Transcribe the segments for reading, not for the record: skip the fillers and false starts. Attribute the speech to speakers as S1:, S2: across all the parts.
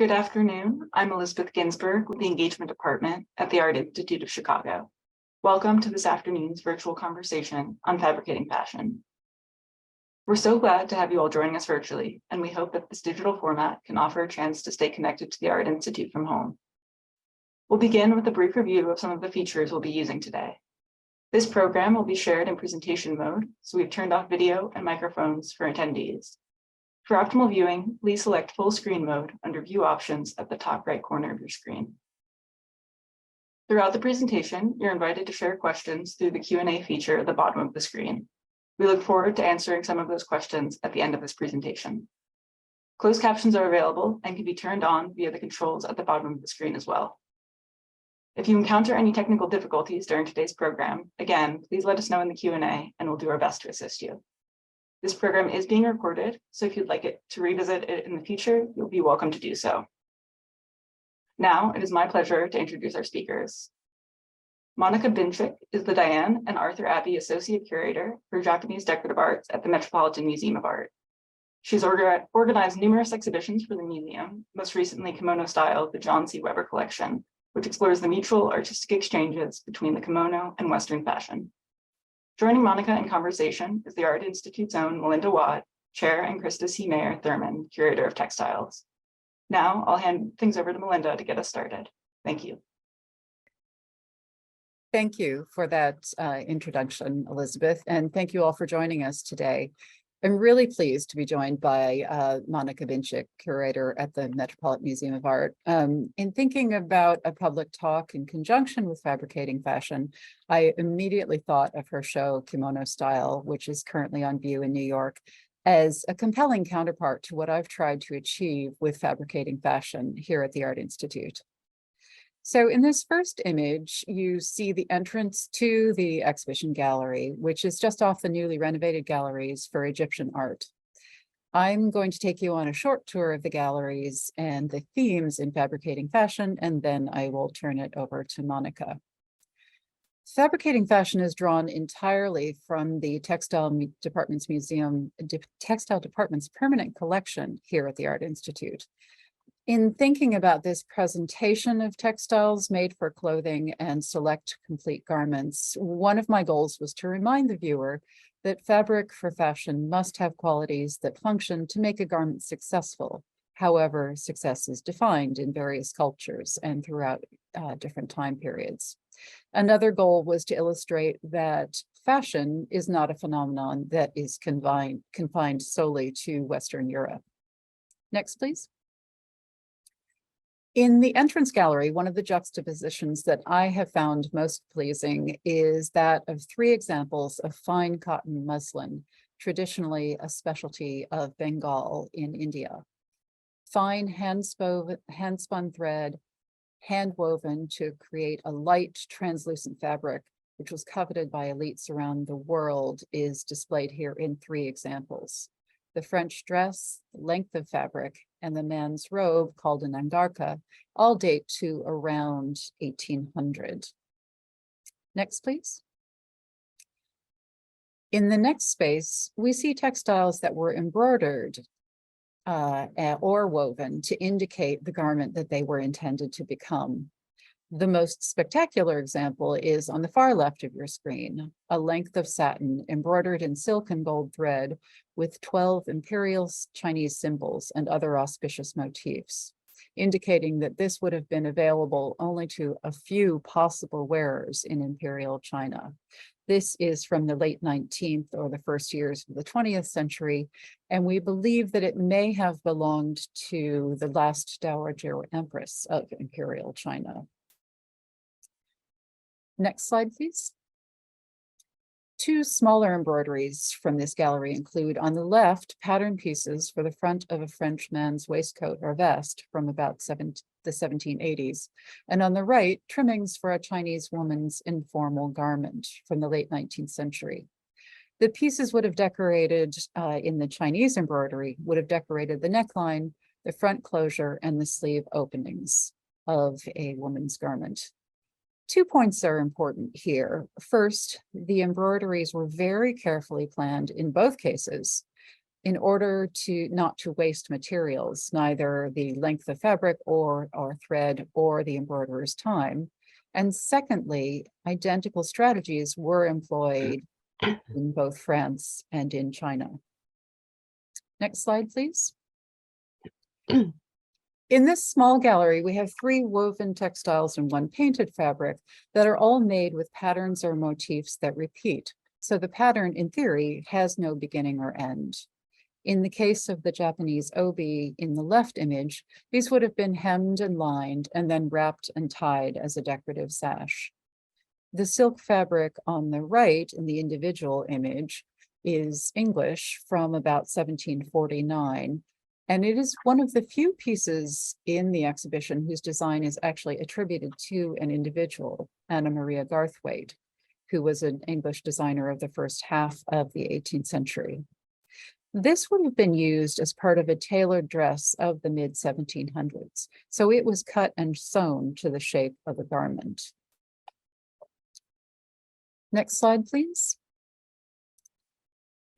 S1: Good afternoon. I'm Elizabeth Ginsburg with the Engagement Department at the Art Institute of Chicago. Welcome to this afternoon's virtual conversation on fabricating fashion. We're so glad to have you all joining us virtually, and we hope that this digital format can offer a chance to stay connected to the Art Institute from home. We'll begin with a brief review of some of the features we'll be using today. This program will be shared in presentation mode, so we've turned off video and microphones for attendees. For optimal viewing, please select full screen mode under View Options at the top right corner of your screen. Throughout the presentation, you're invited to share questions through the Q&A feature at the bottom of the screen. We look forward to answering some of those questions at the end of this presentation. Closed captions are available and can be turned on via the controls at the bottom of the screen as well. If you encounter any technical difficulties during today's program, again, please let us know in the Q&A and we'll do our best to assist you. This program is being recorded, so if you'd like it to revisit it in the future, you'll be welcome to do so. Now, it is my pleasure to introduce our speakers. Monica Binchik is the Diane and Arthur Abbey Associate Curator for Japanese Decorative Arts at the Metropolitan Museum of Art. She's organized numerous exhibitions for the museum, most recently kimono style, the John C. Weber Collection, which explores the mutual artistic exchanges between the kimono and Western fashion. Joining Monica in conversation is the Art Institute's own Melinda Watt, Chair, and Krista C. Mayer Thurman, Curator of Textiles. Now I'll hand things over to Melinda to get us started. Thank you.
S2: Thank you for that introduction, Elizabeth, and thank you all for joining us today. I'm really pleased to be joined by Monica Binchik, Curator at the Metropolitan Museum of Art. In thinking about a public talk in conjunction with Fabricating Fashion, I immediately thought of her show Kimono Style, which is currently on view in New York, as a compelling counterpart to what I've tried to achieve with Fabricating Fashion here at the Art Institute. So in this first image, you see the entrance to the exhibition gallery, which is just off the newly renovated galleries for Egyptian art. I'm going to take you on a short tour of the galleries and the themes in Fabricating Fashion, and then I will turn it over to Monica. Fabricating Fashion is drawn entirely from the Textile Department's permanent collection here at the Art Institute. In thinking about this presentation of textiles made for clothing and select complete garments, one of my goals was to remind the viewer that fabric for fashion must have qualities that function to make a garment successful. However, success is defined in various cultures and throughout different time periods. Another goal was to illustrate that fashion is not a phenomenon that is confined solely to Western Europe. Next, please. In the entrance gallery, one of the juxtapositions that I have found most pleasing is that of 3 examples of fine cotton muslin, traditionally a specialty of Bengal in India. Fine hand-spun thread, hand-woven to create a light, translucent fabric, which was coveted by elites around the world, is displayed here in 3 examples. The French dress, length of fabric, and the man's robe, called an angarka, all date to around 1800. Next, please. In the next space, we see textiles that were embroidered or woven to indicate the garment that they were intended to become. The most spectacular example is on the far left of your screen, a length of satin embroidered in silk and gold thread with 12 imperial Chinese symbols and other auspicious motifs, indicating that this would have been available only to a few possible wearers in imperial China. This is from the late 19th or the first years of the 20th century, and we believe that it may have belonged to the last Dowager Empress of imperial China. Next slide, please. 2 smaller embroideries from this gallery include, on the left, pattern pieces for the front of a French man's waistcoat or vest from about the 1780s, and on the right, trimmings for a Chinese woman's informal garment from the late 19th century. The pieces would have decorated, in the Chinese embroidery, would have decorated the neckline, the front closure, and the sleeve openings of a woman's garment. 2 points are important here. First, the embroideries were very carefully planned in both cases in order to not to waste materials, neither the length of fabric or thread or the embroiderer's time. And secondly, identical strategies were employed in both France and in China. Next slide, please. In this small gallery, we have 3 woven textiles and 1 painted fabric that are all made with patterns or motifs that repeat. So the pattern, in theory, has no beginning or end. In the case of the Japanese obi in the left image, these would have been hemmed and lined and then wrapped and tied as a decorative sash. The silk fabric on the right in the individual image is English from about 1749. And it is one of the few pieces in the exhibition whose design is actually attributed to an individual, Anna Maria Garthwaite, who was an English designer of the first half of the 18th century. This would have been used as part of a tailored dress of the mid-1700s. So it was cut and sewn to the shape of a garment. Next slide, please.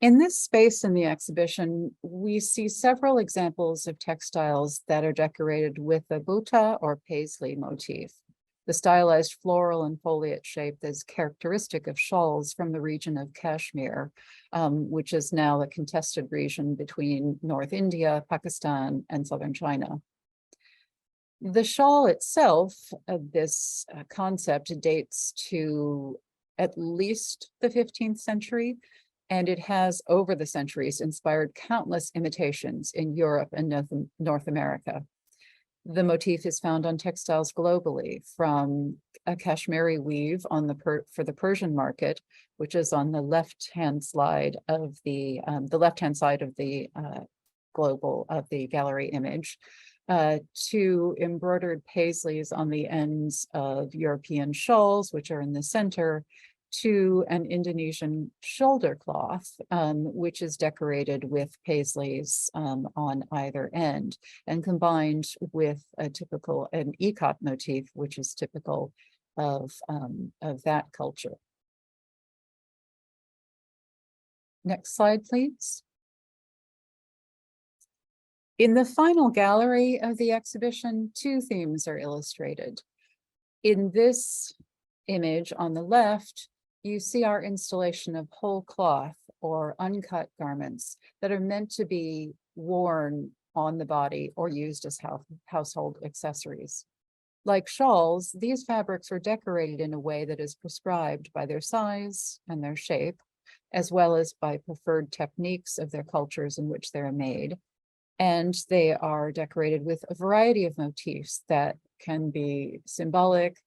S2: In this space in the exhibition, we see several examples of textiles that are decorated with a buta or paisley motif, the stylized floral and foliate shape that is characteristic of shawls from the region of Kashmir, which is now a contested region between North India, Pakistan, and southern China. The shawl itself, this concept dates to at least the 15th century, and it has over the centuries inspired countless imitations in Europe and North America. The motif is found on textiles globally, from a Kashmiri weave on for the Persian market, which is on the left-hand side of the gallery image, to embroidered paisleys on the ends of European shawls, which are in the center, to an Indonesian shoulder cloth, which is decorated with paisleys on either end, and combined with an ikat motif, which is typical of that culture. Next slide, please. In the final gallery of the exhibition, 2 themes are illustrated. In this image on the left, you see our installation of whole cloth or uncut garments that are meant to be worn on the body or used as household accessories. Like shawls, these fabrics are decorated in a way that is prescribed by their size and their shape, as well as by preferred techniques of their cultures in which they're made. And they are decorated with a variety of motifs that can be symbolic,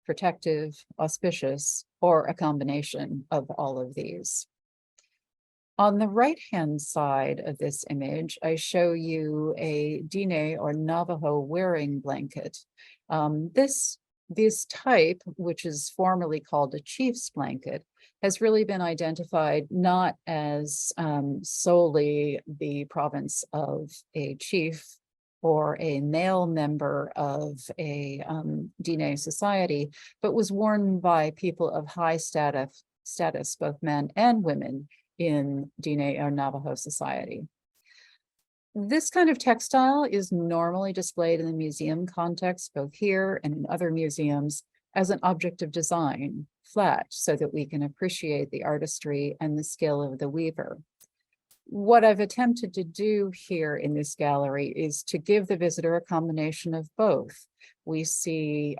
S2: protective, auspicious, or a combination of all of these. On the right-hand side of this image, I show you a Diné or Navajo wearing blanket. This type, which is formerly called a chief's blanket, has really been identified not as solely the province of a chief or a male member of a Diné society, but was worn by people of high status, both men and women in Diné or Navajo society. This kind of textile is normally displayed in the museum context, both here and in other museums, as an object of design, flat, so that we can appreciate the artistry and the skill of the weaver. What I've attempted to do here in this gallery is to give the visitor a combination of both. We see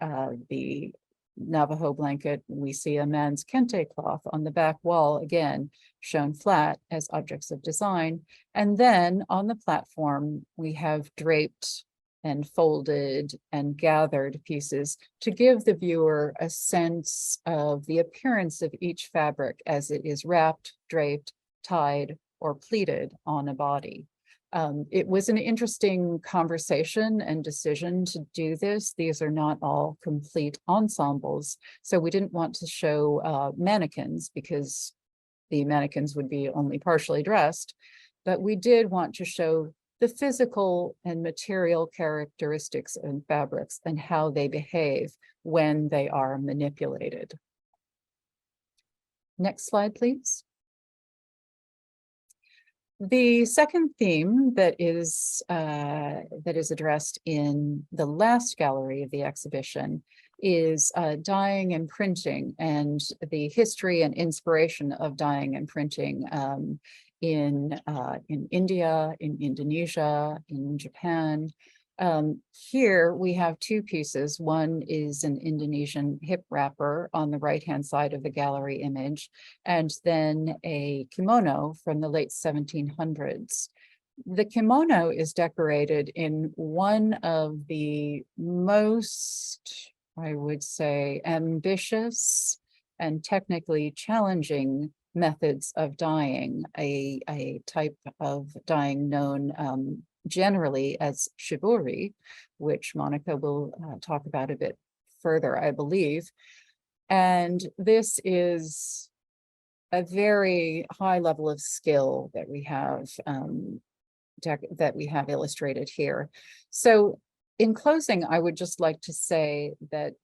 S2: the Navajo blanket, we see a man's kente cloth on the back wall, again, shown flat as objects of design. And then on the platform, we have draped and folded and gathered pieces to give the viewer a sense of the appearance of each fabric as it is wrapped, draped, tied, or pleated on a body. It was an interesting conversation and decision to do this. These are not all complete ensembles, so we didn't want to show mannequins because the mannequins would be only partially dressed, but we did want to show the physical and material characteristics of fabrics and how they behave when they are manipulated. Next slide, please. The second theme that is addressed in the last gallery of the exhibition is dyeing and printing, and the history and inspiration of dyeing and printing in India, in Indonesia, in Japan. Here we have two pieces. One is an Indonesian hip wrapper on the right-hand side of the gallery image, and then a kimono from the late 1700s. The kimono is decorated in one of the most, I would say, ambitious and technically challenging methods of dyeing, a type of dyeing known generally as shibori, which Monica will talk about a bit further, I believe. And this is a very high level of skill that we have illustrated here. So in closing, I would just like to say that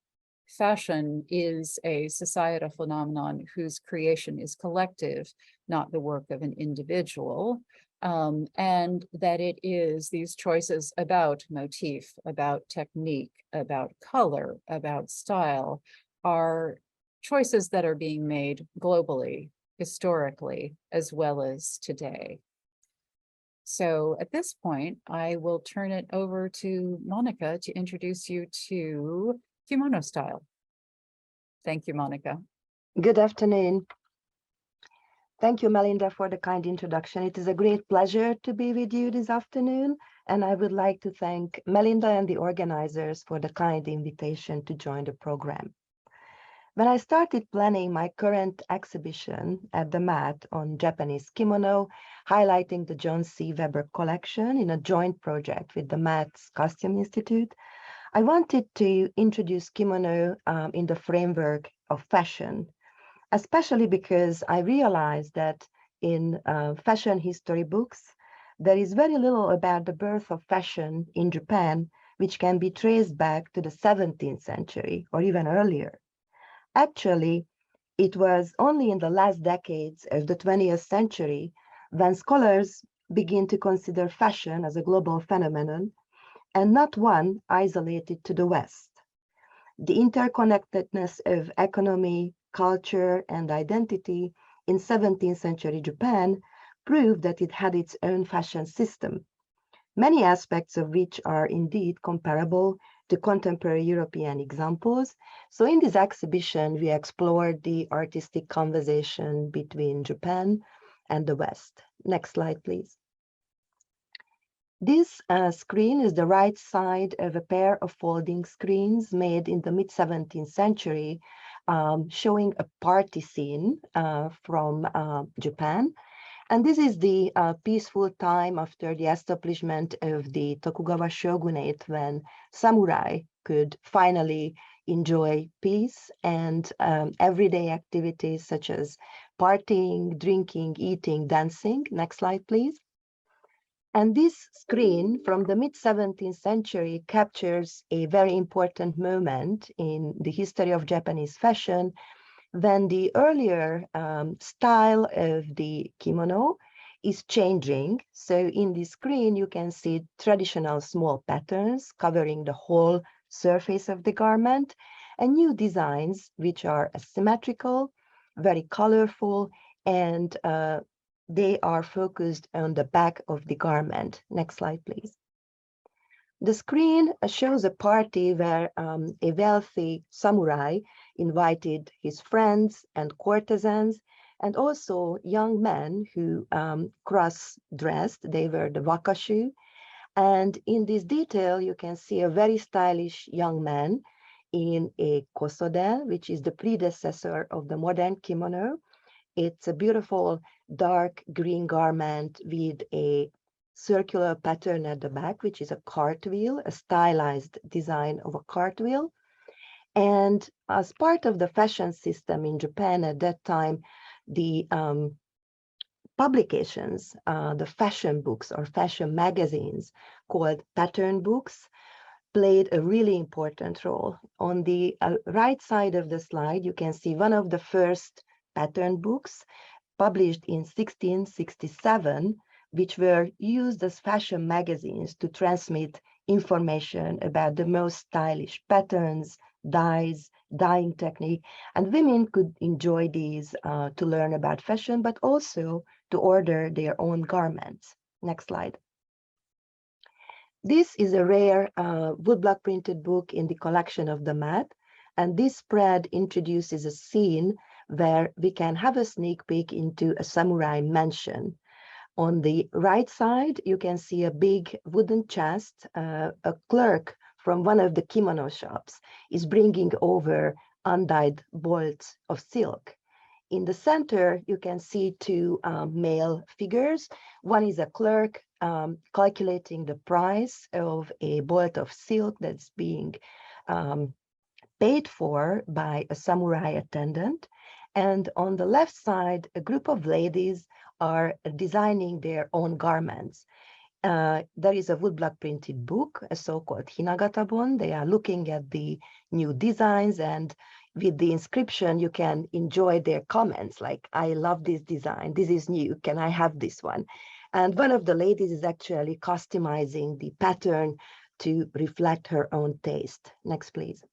S2: fashion is a societal phenomenon whose creation is collective, not the work of an individual. And that it is these choices about motif, about technique, about color, about style, are choices that are being made globally, historically, as well as today. So at this point, I will turn it over to Monica to introduce you to kimono style. Thank you, Monica.
S3: Good afternoon. Thank you, Melinda, for the kind introduction. It is a great pleasure to be with you this afternoon, and I would like to thank Melinda and the organizers for the kind invitation to join the program. When I started planning my current exhibition at the Met on Japanese kimono, highlighting the John C. Weber collection in a joint project with the Met's Costume Institute, I wanted to introduce kimono in the framework of fashion, especially because I realized that in fashion history books, there is very little about the birth of fashion in Japan, which can be traced back to the 17th century or even earlier. Actually, it was only in the last decades of the 20th century when scholars began to consider fashion as a global phenomenon and not one isolated to the West. The interconnectedness of economy, culture, and identity in 17th century Japan proved that it had its own fashion system, many aspects of which are indeed comparable to contemporary European examples. So in this exhibition, we explored the artistic conversation between Japan and the West. Next slide, please. This screen is the right side of a pair of folding screens made in the mid-17th century, showing a party scene from Japan. And this is the peaceful time after the establishment of the Tokugawa shogunate, when samurai could finally enjoy peace and everyday activities such as partying, drinking, eating, dancing. Next slide, please. And this screen from the mid-17th century captures a very important moment in the history of Japanese fashion, when the earlier style of the kimono is changing. So in this screen, you can see traditional small patterns covering the whole surface of the garment, and new designs which are asymmetrical, very colorful, and they are focused on the back of the garment. Next slide, please. The screen shows a party where a wealthy samurai invited his friends and courtesans, and also young men who cross-dressed. They were the wakashu. And in this detail, you can see a very stylish young man in a kosode, which is the predecessor of the modern kimono. It's a beautiful dark green garment with a circular pattern at the back, which is a cartwheel, a stylized design of a cartwheel. And as part of the fashion system in Japan at that time, the publications, the fashion books or fashion magazines called pattern books, played a really important role. On the right side of the slide, you can see one of the first pattern books published in 1667 which were used as fashion magazines to transmit information about the most stylish patterns, dyes, dyeing technique, and women could enjoy these to learn about fashion, but also to order their own garments. Next slide. This is a rare woodblock printed book in the collection of the Met, and this spread introduces a scene where we can have a sneak peek into a samurai mansion. On the right side, you can see a big wooden chest. A clerk from one of the kimono shops is bringing over undyed bolts of silk. In the center, you can see two male figures. One is a clerk calculating the price of a bolt of silk that's being paid for by a samurai attendant. And on the left side, a group of ladies are designing their own garments. There is a woodblock printed book, a so-called hinagatabon. They are looking at the new designs, and with the inscription, you can enjoy their comments like, I love this design, this is new, can I have this one? And one of the ladies is actually customizing the pattern to reflect her own taste. Next, please.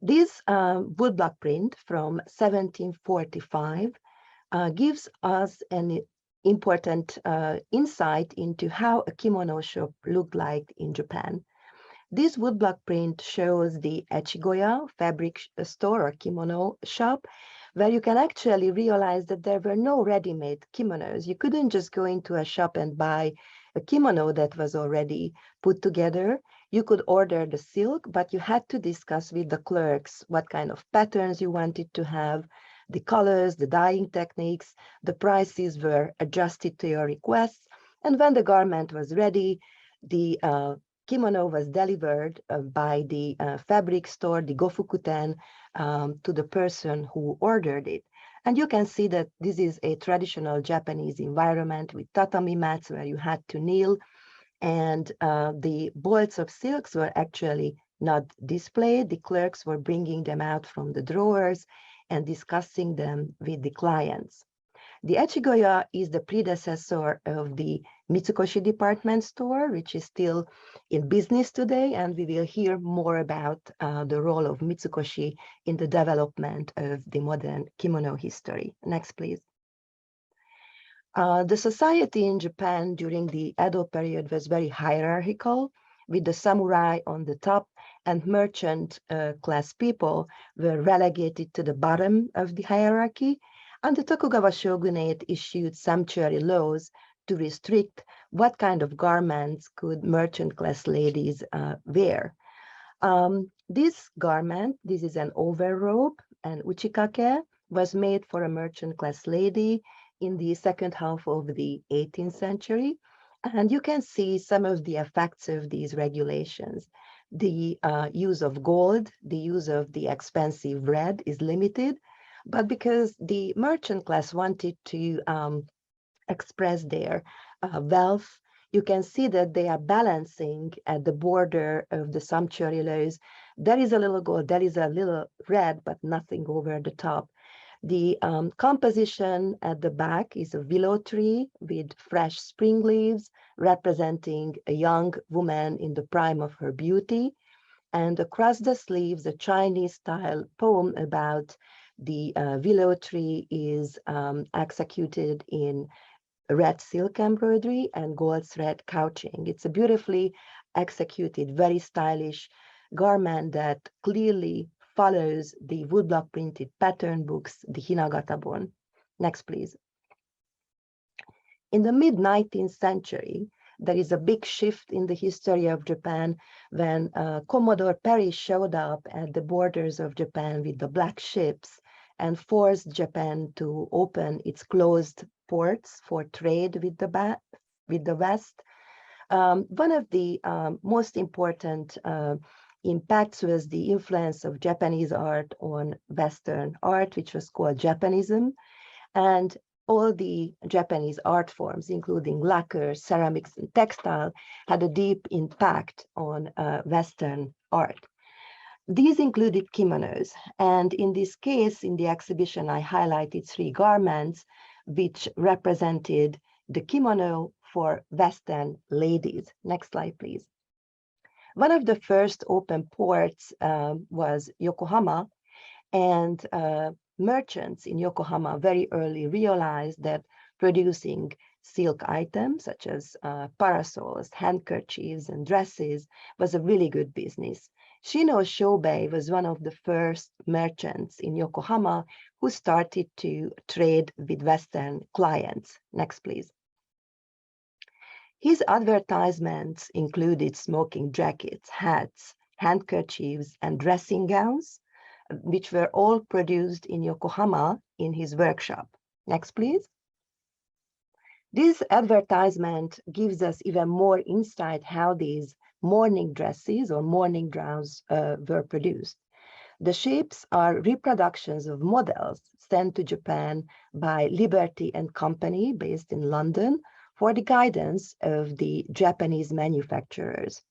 S3: This woodblock print from 1745 gives us an important insight into how a kimono shop looked like in Japan. This woodblock print shows the Echigoya fabric store or kimono shop, where you can actually realize that there were no ready-made kimonos. You couldn't just go into a shop and buy a kimono that was already put together. You could order the silk, but you had to discuss with the clerks what kind of patterns you wanted to have, the colors, the dyeing techniques. The prices were adjusted to your requests. And when the garment was ready, the kimono was delivered by the fabric store, the Gofukuten, to the person who ordered it. And you can see that this is a traditional Japanese environment with tatami mats where you had to kneel. And the bolts of silks were actually not displayed. The clerks were bringing them out from the drawers and discussing them with the clients. The Echigoya is the predecessor of the Mitsukoshi department store, which is still in business today, and we will hear more about the role of Mitsukoshi in the development of the modern kimono history. Next, please. The society in Japan during the Edo period was very hierarchical, with the samurai on the top and merchant class people were relegated to the bottom of the hierarchy. And the Tokugawa shogunate issued sumptuary laws to restrict what kind of garments could merchant class ladies wear. This garment, this is an overrobe, and uchikake, was made for a merchant class lady in the second half of the 18th century. And you can see some of the effects of these regulations. The use of gold, the use of the expensive red is limited, but because the merchant class wanted to express their wealth, you can see that they are balancing at the border of the sumptuary laws. There is a little gold, there is a little red, but nothing over the top. The composition at the back is a willow tree with fresh spring leaves, representing a young woman in the prime of her beauty. And across the sleeves, a Chinese-style poem about the willow tree is executed in red silk embroidery and gold thread couching. It's a beautifully executed, very stylish garment that clearly follows the woodblock printed pattern books, the Hinagatabon. Next, please. In the mid-19th century, there is a big shift in the history of Japan when Commodore Perry showed up at the borders of Japan with the black ships and forced Japan to open its closed ports for trade with the West. One of the most important impacts was the influence of Japanese art on Western art, which was called Japanism. And all the Japanese art forms, including lacquer, ceramics, and textile, had a deep impact on Western art. These included kimonos, and in this case, in the exhibition, I highlighted 3 garments which represented the kimono for Western ladies. Next slide, please. One of the first open ports was Yokohama, and merchants in Yokohama very early realized that producing silk items such as parasols, handkerchiefs, and dresses was a really good business. Shino Shobei was one of the first merchants in Yokohama who started to trade with Western clients. Next, please. His advertisements included smoking jackets, hats, handkerchiefs, and dressing gowns, which were all produced in Yokohama in his workshop. Next, please. This advertisement gives us even more insight how these morning dresses or morning gowns were produced. The shapes are reproductions of models sent to Japan by Liberty and Company based in London for the guidance of the Japanese manufacturers.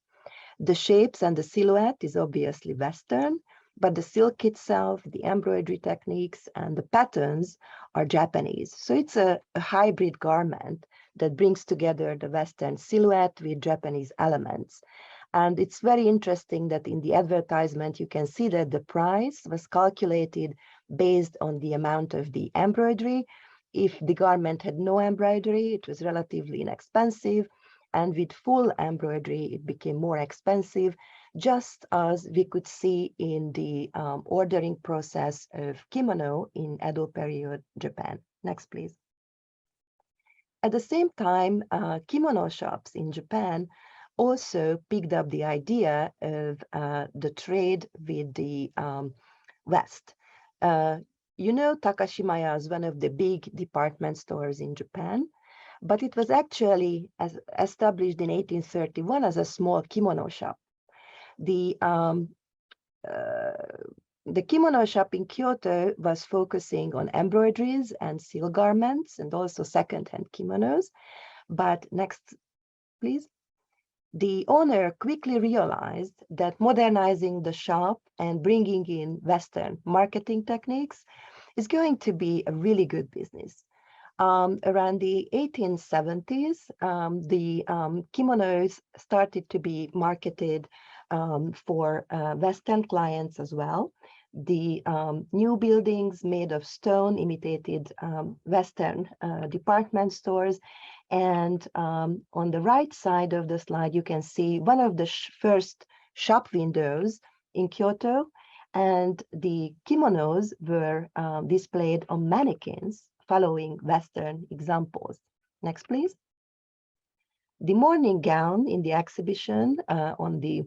S3: The shapes and the silhouette is obviously Western, but the silk itself, the embroidery techniques, and the patterns are Japanese. So it's a hybrid garment that brings together the Western silhouette with Japanese elements. And it's very interesting that in the advertisement, you can see that the price was calculated based on the amount of the embroidery. If the garment had no embroidery, it was relatively inexpensive. And with full embroidery, it became more expensive, just as we could see in the ordering process of kimono in Edo period Japan. Next, please. At the same time, kimono shops in Japan also picked up the idea of the trade with the West. You know, Takashimaya is one of the big department stores in Japan, but it was actually established in 1831 as a small kimono shop. The kimono shop in Kyoto was focusing on embroideries and silk garments and also second-hand kimonos. But next, please. The owner quickly realized that modernizing the shop and bringing in Western marketing techniques is going to be a really good business. Around the 1870s, the kimonos started to be marketed for Western clients as well. The new buildings made of stone imitated Western department stores. And on the right side of the slide, you can see one of the first shop windows in Kyoto. And the kimonos were displayed on mannequins following Western examples. Next, please. The morning gown in the exhibition on the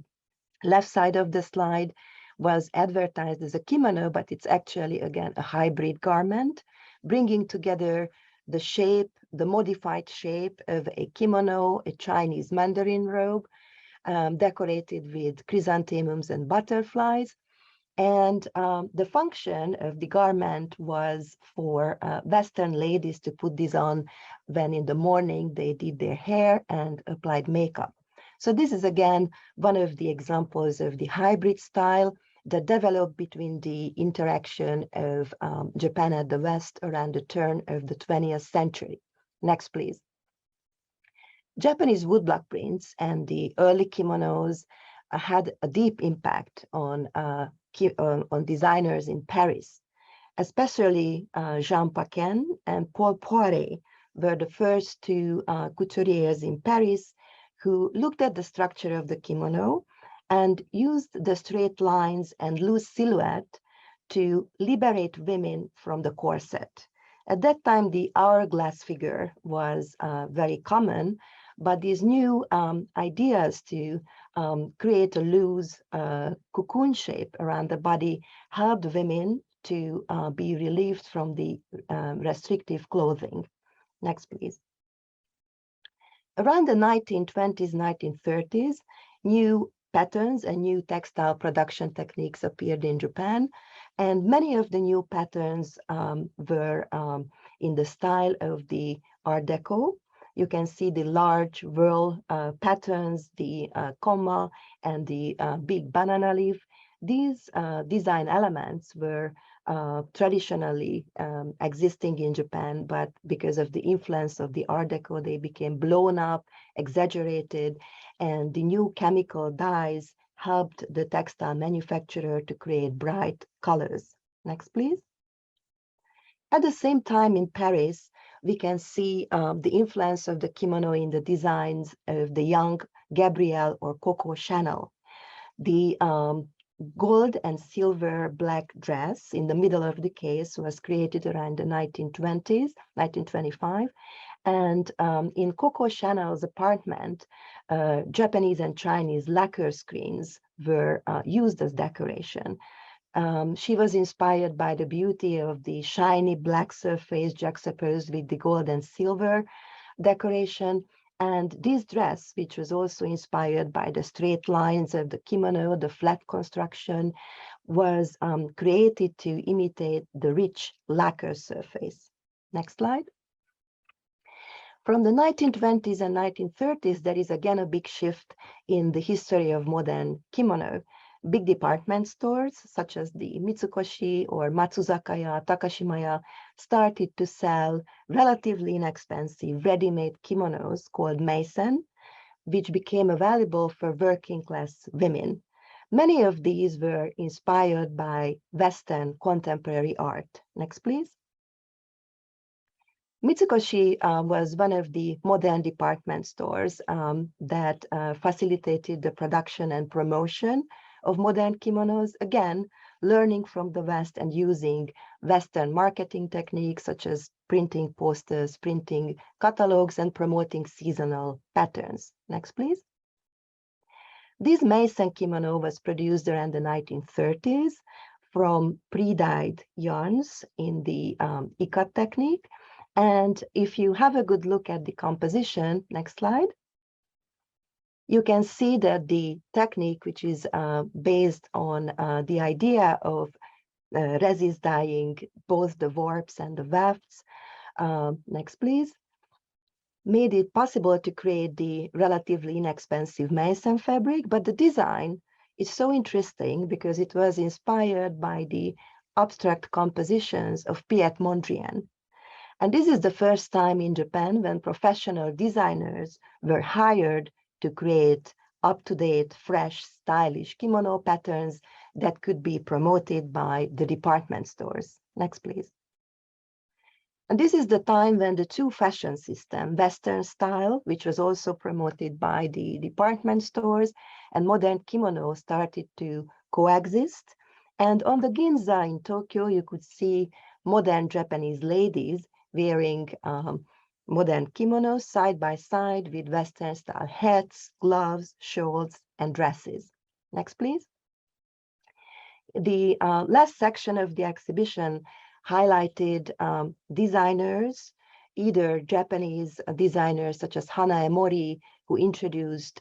S3: left side of the slide was advertised as a kimono, but it's actually, again, a hybrid garment, bringing together the shape, the modified shape of a kimono, a Chinese Mandarin robe, decorated with chrysanthemums and butterflies. And the function of the garment was for Western ladies to put this on when in the morning they did their hair and applied makeup. So this is, again, one of the examples of the hybrid style that developed between the interaction of Japan and the West around the turn of the 20th century. Next, please. Japanese woodblock prints and the early kimonos had a deep impact on designers in Paris, especially Jean Paquin and Paul Poiret were the first two couturiers in Paris who looked at the structure of the kimono and used the straight lines and loose silhouette to liberate women from the corset. At that time, the hourglass figure was very common, but these new ideas to create a loose cocoon shape around the body helped women to be relieved from the restrictive clothing. Next, please. Around the 1920s, 1930s, new patterns and new textile production techniques appeared in Japan, and many of the new patterns were in the style of the Art Deco. You can see the large whirl patterns, the comma, and the big banana leaf. These design elements were traditionally existing in Japan, but because of the influence of the Art Deco, they became blown up, exaggerated, and the new chemical dyes helped the textile manufacturer to create bright colors. Next, please. At the same time in Paris, we can see the influence of the kimono in the designs of the young Gabrielle or Coco Chanel. The gold and silver black dress in the middle of the case was created around the 1920s, 1925. And in Coco Chanel's apartment, Japanese and Chinese lacquer screens were used as decoration. She was inspired by the beauty of the shiny black surface juxtaposed with the gold and silver decoration. And this dress, which was also inspired by the straight lines of the kimono, the flat construction, was created to imitate the rich lacquer surface. Next slide. From the 1920s and 1930s, there is again a big shift in the history of modern kimono. Big department stores, such as the Mitsukoshi or Matsuzakaya, Takashimaya, started to sell relatively inexpensive ready-made kimonos called mason, which became available for working-class women. Many of these were inspired by Western contemporary art. Next, please. Mitsukoshi was one of the modern department stores that facilitated the production and promotion of modern kimonos, again, learning from the West and using Western marketing techniques such as printing posters, printing catalogs, and promoting seasonal patterns. Next, please. This mason kimono was produced around the 1930s from pre-dyed yarns in the Uncut technique. And if you have a good look at the composition, next slide, you can see that the technique, which is based on the idea of resist dyeing both the warps and the wefts, next please, made it possible to create the relatively inexpensive mason fabric, but the design is so interesting because it was inspired by the abstract compositions of Piet Mondrian. And this is the first time in Japan when professional designers were hired to create up-to-date, fresh, stylish kimono patterns that could be promoted by the department stores. Next, please. And this is the time when the two fashion system, Western style, which was also promoted by the department stores, and modern kimono started to coexist. And on the Ginza in Tokyo, you could see modern Japanese ladies wearing modern kimonos side by side with Western style hats, gloves, shawls, and dresses. Next, please. The last section of the exhibition highlighted designers, either Japanese designers such as Hana Emori, who introduced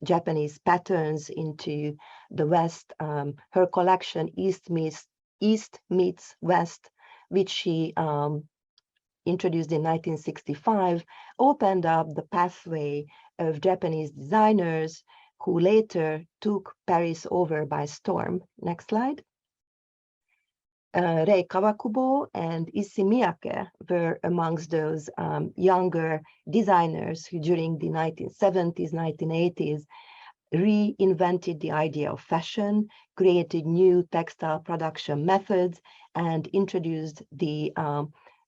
S3: Japanese patterns into the West. Her collection East Meets West, which she introduced in 1965, opened up the pathway of Japanese designers who later took Paris over by storm. Next slide. Rei Kawakubo and Issey Miyake were amongst those younger designers who during the 1970s, 1980s reinvented the idea of fashion, created new textile production methods, and introduced the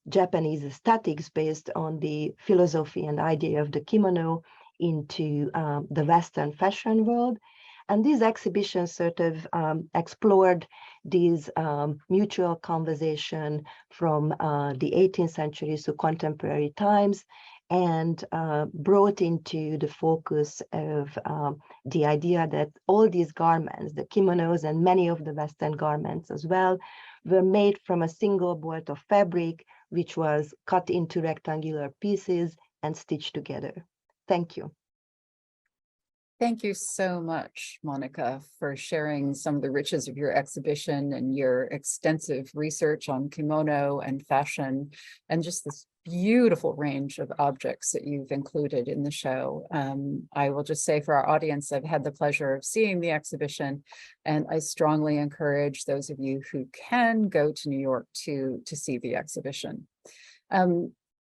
S3: Japanese aesthetics based on the philosophy and idea of the kimono into the Western fashion world. And these exhibitions sort of explored these mutual conversation from the 18th century to contemporary times, and brought into the focus of the idea that all these garments, the kimonos and many of the Western garments as well, were made from a single board of fabric, which was cut into rectangular pieces and stitched together. Thank you.
S2: Thank you so much, Monica, for sharing some of the riches of your exhibition and your extensive research on kimono and fashion, and just this beautiful range of objects that you've included in the show. I will just say for our audience, I've had the pleasure of seeing the exhibition, and I strongly encourage those of you who can go to New York to see the exhibition.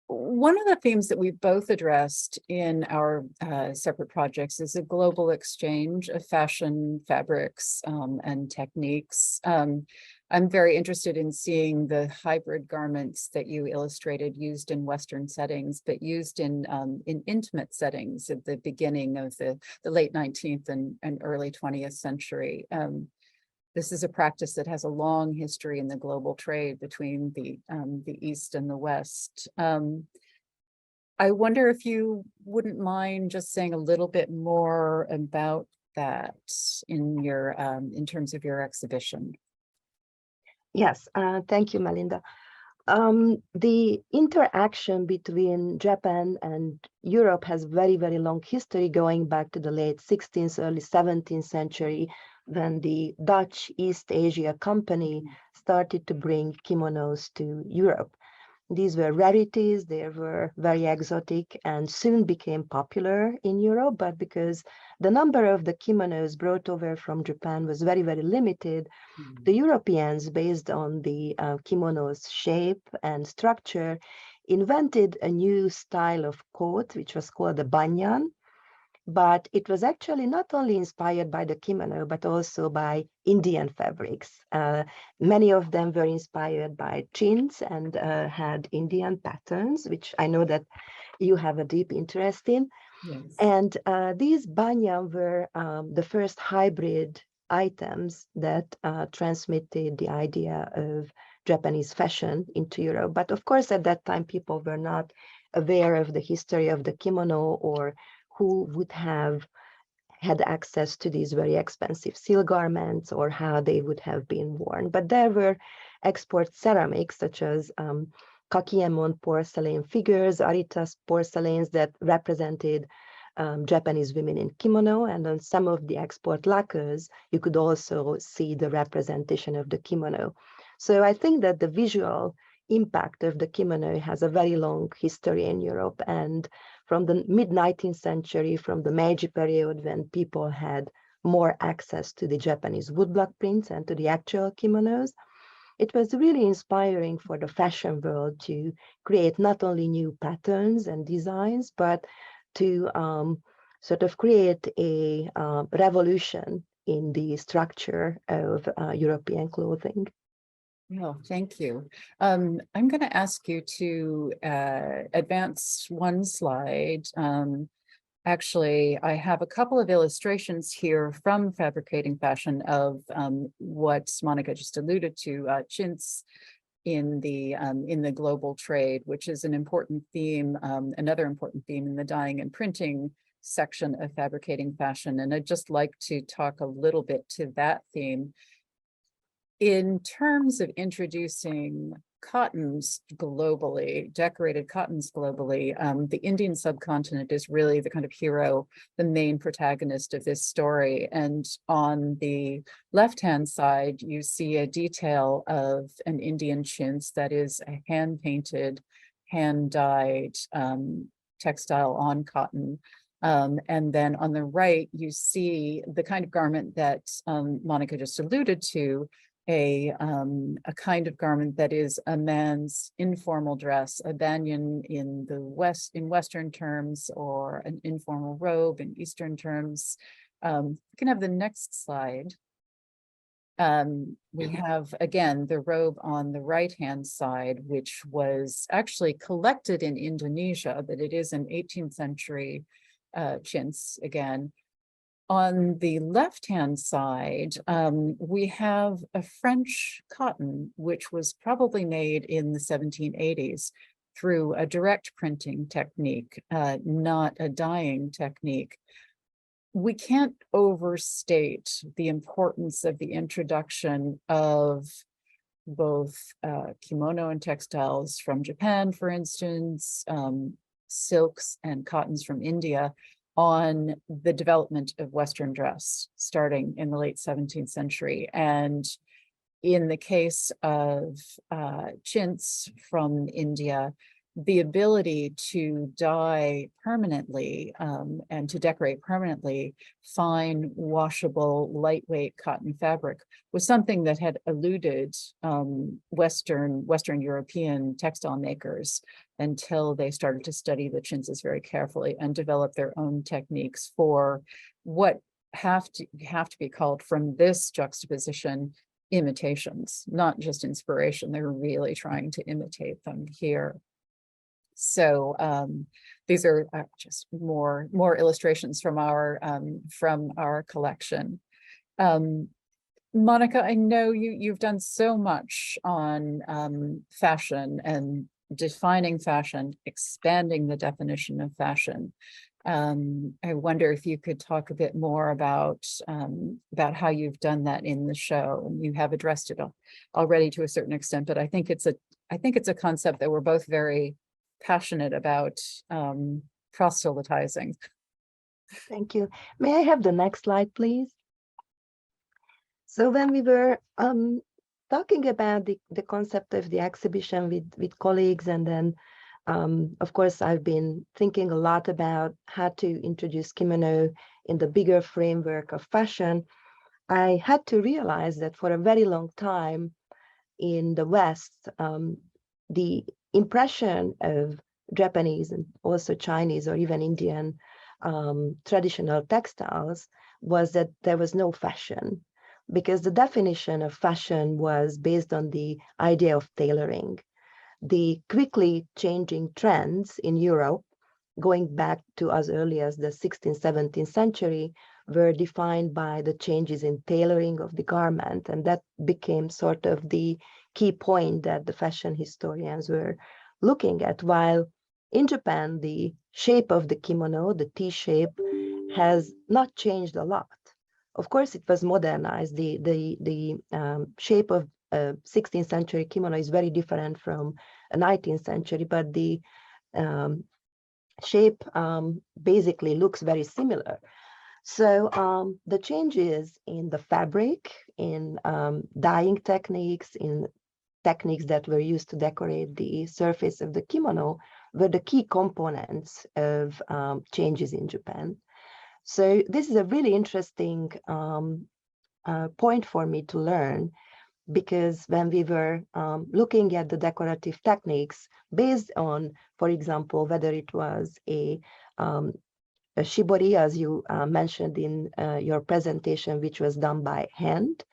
S2: One of the themes that we've both addressed in our separate projects is a global exchange of fashion, fabrics, and techniques. I'm very interested in seeing the hybrid garments that you illustrated used in Western settings, but used in intimate settings at the beginning of the late 19th and early 20th century. This is a practice that has a long history in the global trade between the East and the West. I wonder if you wouldn't mind just saying a little bit more about that in your terms of your exhibition.
S3: Yes, thank you, Melinda. The interaction between Japan and Europe has very, very long history, going back to the late 16th, early 17th century, when the Dutch East Asia Company started to bring kimonos to Europe. These were rarities, they were very exotic and soon became popular in Europe, but because the number of the kimonos brought over from Japan was very, very limited, the Europeans, based on the kimono's shape and structure, invented a new style of coat, which was called the Banyan. But it was actually not only inspired by the kimono, but also by Indian fabrics. Many of them were inspired by Chintz and had Indian patterns, which I know that you have a deep interest in.
S2: Yes.
S3: And these banyan were the first hybrid items that transmitted the idea of Japanese fashion into Europe. But of course, at that time, people were not aware of the history of the kimono or who would have had access to these very expensive silk garments or how they would have been worn. But there were export ceramics such as Kakiemon porcelain figures, Aritas porcelains that represented Japanese women in kimono, and on some of the export lacquers, you could also see the representation of the kimono. So I think that the visual impact of the kimono has a very long history in Europe, and from the mid-19th century, from the Meiji period, when people had more access to the Japanese woodblock prints and to the actual kimonos, it was really inspiring for the fashion world to create not only new patterns and designs, but to sort of create a revolution in the structure of European clothing.
S2: Oh, thank you. I'm going to ask you to advance one slide. Actually, I have a couple of illustrations here from Fabricating Fashion of what Monica just alluded to, Chintz in the global trade, which is an important theme, another important theme in the dyeing and printing section of Fabricating Fashion. And I'd just like to talk a little bit to that theme. In terms of introducing cottons globally, decorated cottons globally, the Indian subcontinent is really the kind of hero, the main protagonist of this story. And on the left-hand side, you see a detail of an Indian chintz that is a hand-painted, hand-dyed textile on cotton. And then on the right, you see the kind of garment that Monica just alluded to, a kind of garment that is a man's informal dress, a banyan in the West, in Western terms, or an informal robe in Eastern terms. You can have the next slide. We have, again, the robe on the right-hand side, which was actually collected in Indonesia, but it is an 18th century chintz again. On the left-hand side, we have a French cotton, which was probably made in the 1780s through a direct printing technique, not a dyeing technique. We can't overstate the importance of the introduction of both kimono and textiles from Japan, for instance, silks and cottons from India, on the development of Western dress starting in the late 17th century. And in the case of Chintz from India, the ability to dye permanently and to decorate permanently fine, washable, lightweight cotton fabric was something that had eluded Western European textile makers until they started to study the Chintzes very carefully and develop their own techniques for what have to be called, from this juxtaposition, imitations, not just inspiration. They're really trying to imitate them here. So these are just more illustrations from our collection. Monica, I know you've done so much on fashion and defining fashion, expanding the definition of fashion. I wonder if you could talk a bit more about how you've done that in the show. You have addressed it already to a certain extent, but I think it's a concept that we're both very passionate about proselytizing.
S3: Thank you. May I have the next slide, please? So when we were talking about the concept of the exhibition with colleagues, and then of course, I've been thinking a lot about how to introduce kimono in the bigger framework of fashion. I had to realize that for a very long time in the West, the impression of Japanese and also Chinese or even Indian traditional textiles was that there was no fashion, because the definition of fashion was based on the idea of tailoring. The quickly changing trends in Europe, going back to as early as the 16th, 17th century, were defined by the changes in tailoring of the garment. And that became sort of the key point that the fashion historians were looking at. While in Japan, the shape of the kimono, the T shape, has not changed a lot. Of course, it was modernized. The shape of 16th century kimono is very different from a 19th century, but the shape basically looks very similar. So the changes in the fabric, in dyeing techniques, in techniques that were used to decorate the surface of the kimono were the key components of changes in Japan. So this is a really interesting point for me to learn, because when we were looking at the decorative techniques based on, for example, whether it was a shibori, as you mentioned in your presentation, which was done by hand,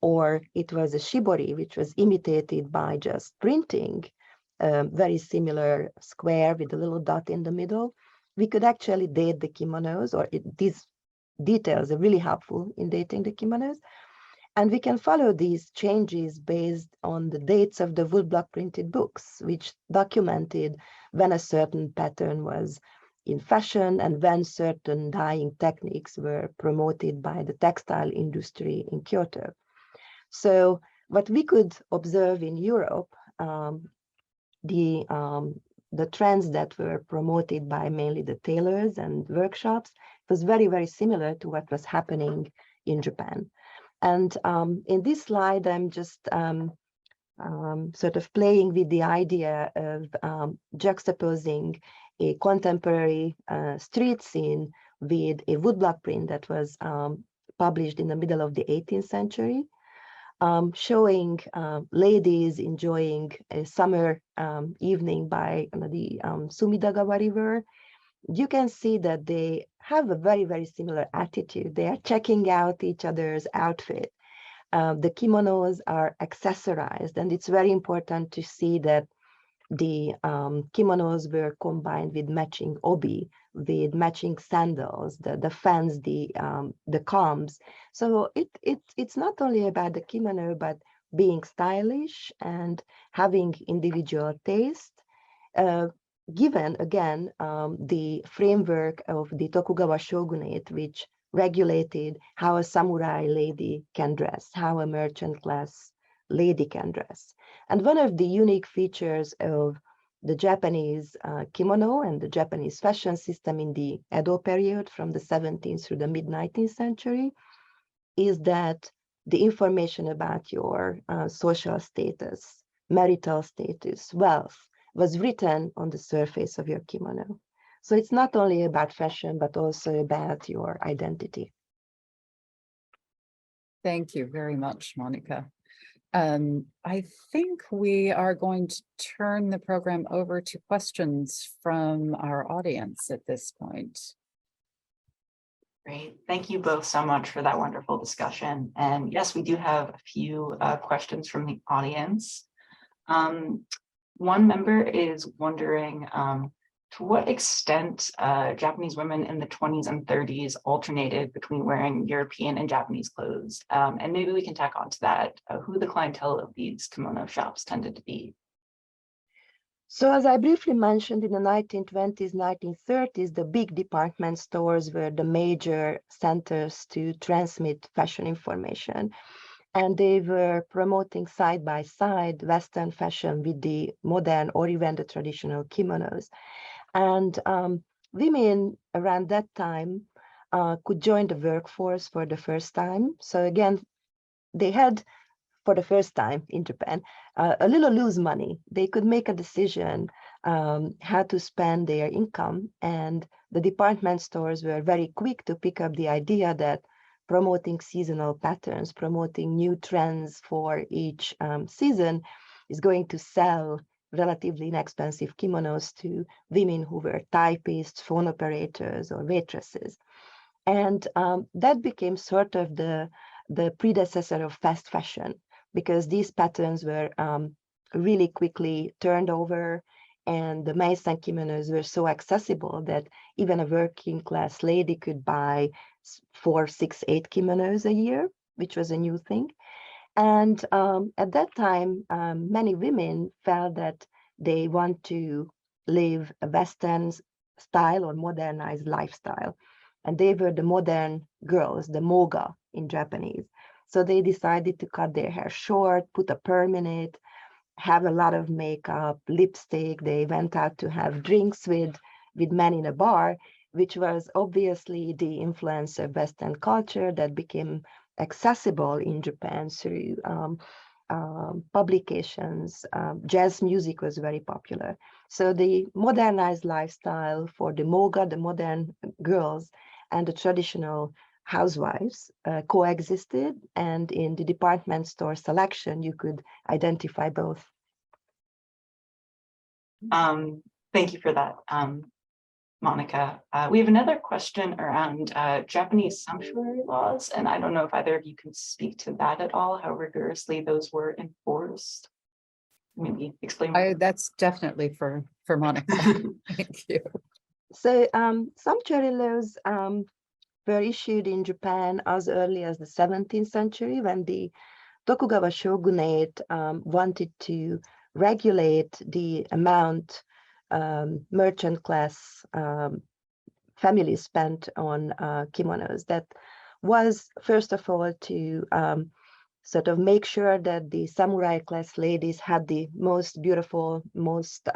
S3: or it was a shibori, which was imitated by just printing, very similar square with a little dot in the middle, we could actually date the kimonos, or these details are really helpful in dating the kimonos. And we can follow these changes based on the dates of the woodblock printed books, which documented when a certain pattern was in fashion and when certain dyeing techniques were promoted by the textile industry in Kyoto. So what we could observe in Europe, the trends that were promoted by mainly the tailors and workshops was very, very similar to what was happening in Japan. And in this slide, I'm just sort of playing with the idea of juxtaposing a contemporary street scene with a woodblock print that was published in the middle of the 18th century, showing ladies enjoying a summer evening by the Sumidagawa River. You can see that they have a very, very similar attitude. They are checking out each other's outfit. The kimonos are accessorized, and it's very important to see that the kimonos were combined with matching obi, with matching sandals, the fans, the combs. So it's not only about the kimono, but being stylish and having individual taste, given again the framework of the Tokugawa shogunate, which regulated how a samurai lady can dress, how a merchant class lady can dress. And one of the unique features of the Japanese kimono and the Japanese fashion system in the Edo period from the 17th through the mid-19th century is that the information about your social status, marital status, wealth was written on the surface of your kimono. So it's not only about fashion, but also about your identity.
S2: Thank you very much, Monica. I think we are going to turn the program over to questions from our audience at this point.
S1: Great. Thank you both so much for that wonderful discussion. And yes, we do have a few questions from the audience. One member is wondering to what extent Japanese women in the 20s and 30s alternated between wearing European and Japanese clothes. And maybe we can tack on to that, who the clientele of these kimono shops tended to be.
S3: So as I briefly mentioned, in the 1920s, 1930s, the big department stores were the major centers to transmit fashion information. And they were promoting side by side Western fashion with the modern or even the traditional kimonos. And women around that time could join the workforce for the first time. So again, they had, for the first time in Japan, a little loose money. They could make a decision how to spend their income. And the department stores were very quick to pick up the idea that promoting seasonal patterns, promoting new trends for each season is going to sell relatively inexpensive kimonos to women who were typists, phone operators, or waitresses. And that became sort of the predecessor of fast fashion, because these patterns were really quickly turned over, and the Maison kimonos were so accessible that even a working class lady could buy 4, 6, 8 kimonos a year, which was a new thing. And at that time, many women felt that they want to live a Western style or modernized lifestyle. And they were the modern girls, the moga in Japanese. So they decided to cut their hair short, put a perm in it, have a lot of makeup, lipstick. They went out to have drinks with men in a bar, which was obviously the influence of Western culture that became accessible in Japan through publications. Jazz music was very popular. So the modernized lifestyle for the moga, the modern girls, and the traditional housewives coexisted, and in the department store selection, you could identify both.
S1: Thank you for that, Monica. We have another question around Japanese sumptuary laws, and I don't know if either of you can speak to that at all, how rigorously those were enforced. Maybe explain.
S2: That's definitely for Monica. Thank you.
S3: So sumptuary laws were issued in Japan as early as the 17th century, when the Tokugawa shogunate wanted to regulate the amount merchant class families spent on kimonos. That was, first of all, to sort of make sure that the samurai class ladies had the most beautiful, most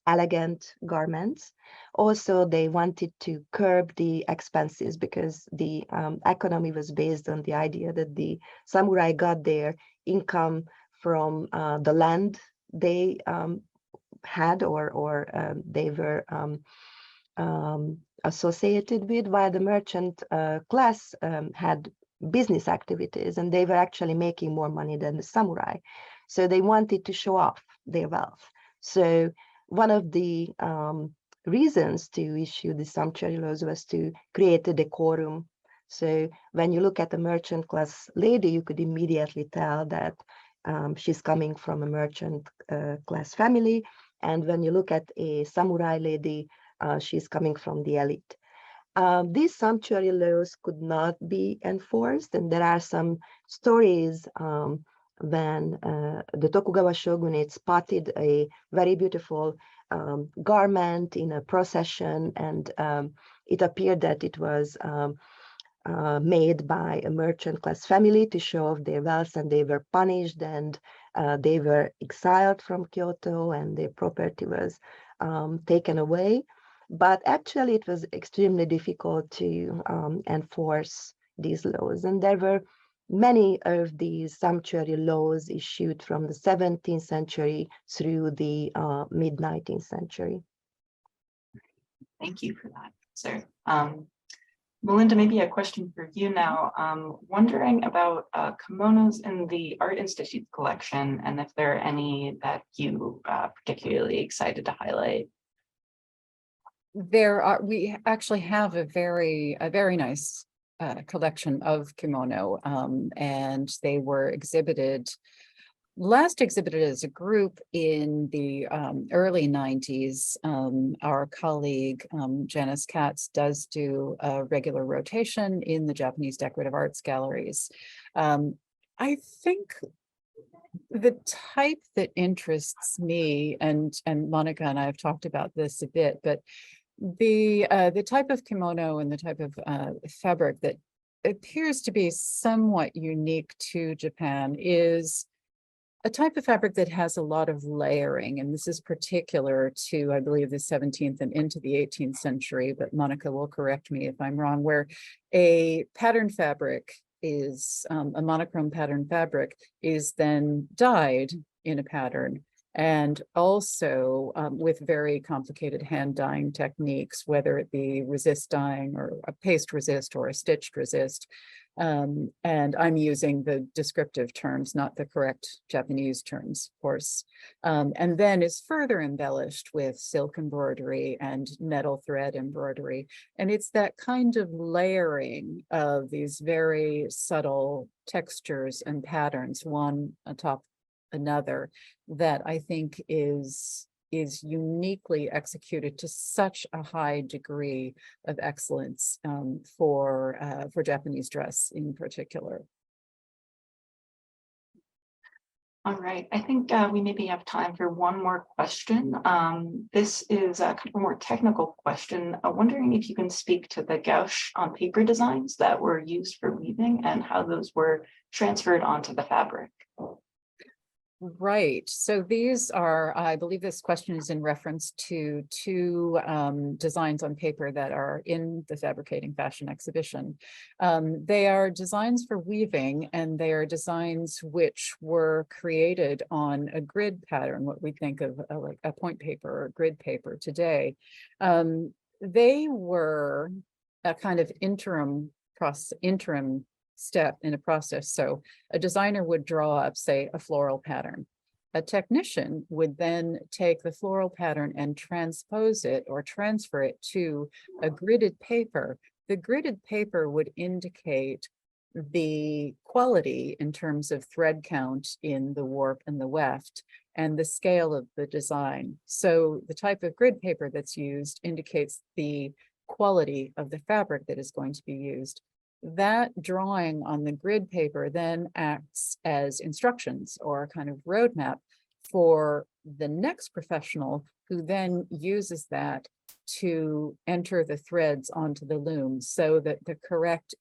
S3: elegant garments. Also, they wanted to curb the expenses, because the economy was based on the idea that the samurai got their income from the land they had or they were associated with, while the merchant class had business activities, and they were actually making more money than the samurai. So they wanted to show off their wealth. So one of the reasons to issue the sumptuary laws was to create a decorum. So when you look at a merchant class lady, you could immediately tell that she's coming from a merchant class family. And when you look at a samurai lady, she's coming from the elite. These sumptuary laws could not be enforced, and there are some stories when the Tokugawa shogunate spotted a very beautiful garment in a procession, and it appeared that it was made by a merchant class family to show off their wealth, and they were punished and they were exiled from Kyoto and their property was taken away. But actually, it was extremely difficult to enforce these laws. And there were many of these sanctuary laws issued from the 17th century through the mid-19th century.
S1: Thank you for that, sir. Melinda, maybe a question for you now. Wondering about kimonos in the Art Institute collection, and if there are any that you particularly excited to highlight.
S2: We actually have a very nice collection of kimono, and they were last exhibited as a group in the early 90s. Our colleague Janice Katz does do a regular rotation in the Japanese decorative arts galleries. I think the type that interests me, and Monica and I have talked about this a bit, but the type of kimono and the type of fabric that appears to be somewhat unique to Japan is a type of fabric that has a lot of layering, and this is particular to, I believe, the 17th and into the 18th century, but Monica will correct me if I'm wrong, where a pattern fabric is, a monochrome pattern fabric is then dyed in a pattern, and also with very complicated hand dyeing techniques, whether it be resist dyeing or a paste resist or a stitched resist. And I'm using the descriptive terms, not the correct Japanese terms, of course. And then is further embellished with silk embroidery and metal thread embroidery. And it's that kind of layering of these very subtle textures and patterns, one atop another, that I think is uniquely executed to such a high degree of excellence for Japanese dress in particular.
S1: All right, I think we maybe have time for one more question. This is kind of a more technical question. Wondering if you can speak to the gouache on paper designs that were used for weaving and how those were transferred onto the fabric.
S2: Right. So these are, I believe this question is in reference to two designs on paper that are in the Fabricating Fashion exhibition. They are designs for weaving, and they are designs which were created on a grid pattern, what we think of like a point paper or grid paper today. They were a kind of interim step in a process. So a designer would draw up, say, a floral pattern. A technician would then take the floral pattern and transpose it or transfer it to a gridded paper. The gridded paper would indicate the quality in terms of thread count in the warp and the weft and the scale of the design. So the type of grid paper that's used indicates the quality of the fabric that is going to be used. That drawing on the grid paper then acts as instructions or a kind of roadmap for the next professional, who then uses that to enter the threads onto the loom so that the correct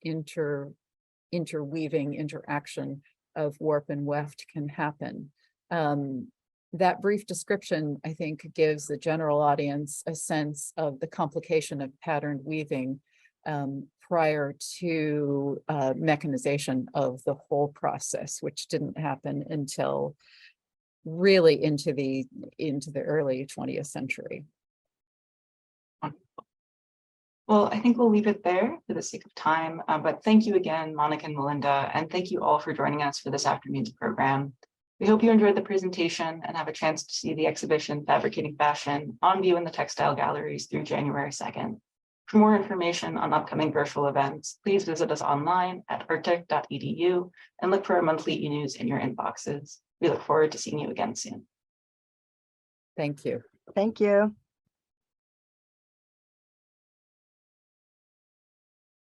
S2: interweaving interaction of warp and weft can happen. That brief description, I think, gives the general audience a sense of the complication of patterned weaving prior to mechanization of the whole process, which didn't happen until really into the early 20th century.
S1: Well, I think we'll leave it there for the sake of time, but thank you again, Monica and Melinda, and thank you all for joining us for this afternoon's program. We hope you enjoyed the presentation and have a chance to see the exhibition Fabricating Fashion on view in the textile galleries through January 2nd. For more information on upcoming virtual events, please visit us online at artec.edu and look for our monthly e-news in your inboxes. We look forward to seeing you again soon.
S2: Thank you.
S3: Thank you.